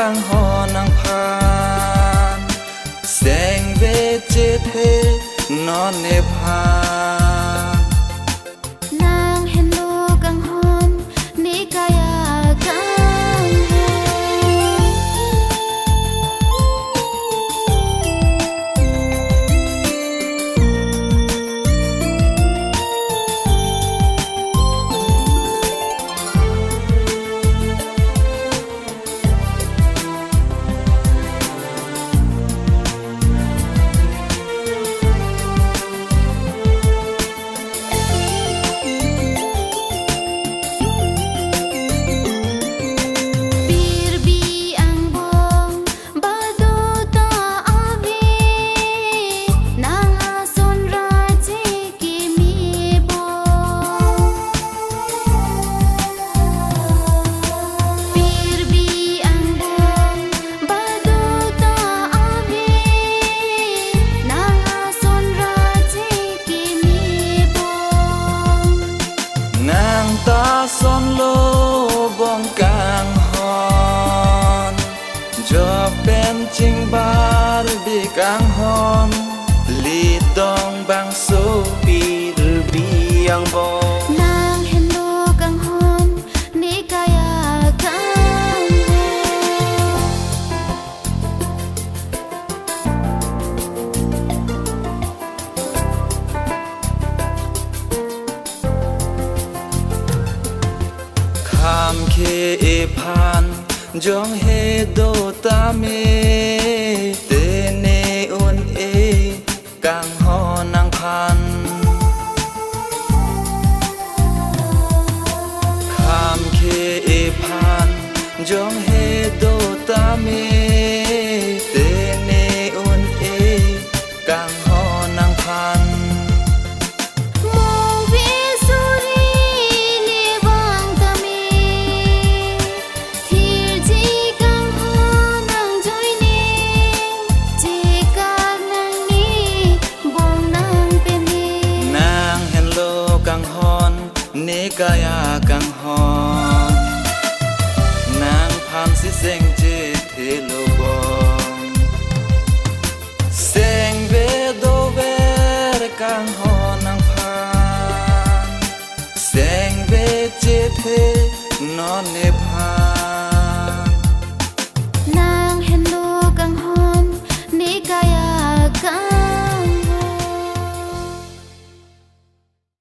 càng hò nàng phan sen về chết thế nó nếp han nàng hẹn lô càng hòn ní kaya càng ta son lô bong càng hòn cho bên chinh bar bị càng hòn li tong bang số bi biang bo nàng hẹn lô càng hòn ní kaya càng tham khe e phan jong he do ta me te ne un e càng ho nang phan tham khe e phan jong he do ta me te ne un e càng ho nang phan nê kaya càng hòn nàng phan si seng che thế lô bong seng về đô về càng hòn nàng phan seng về che thế nó nếp han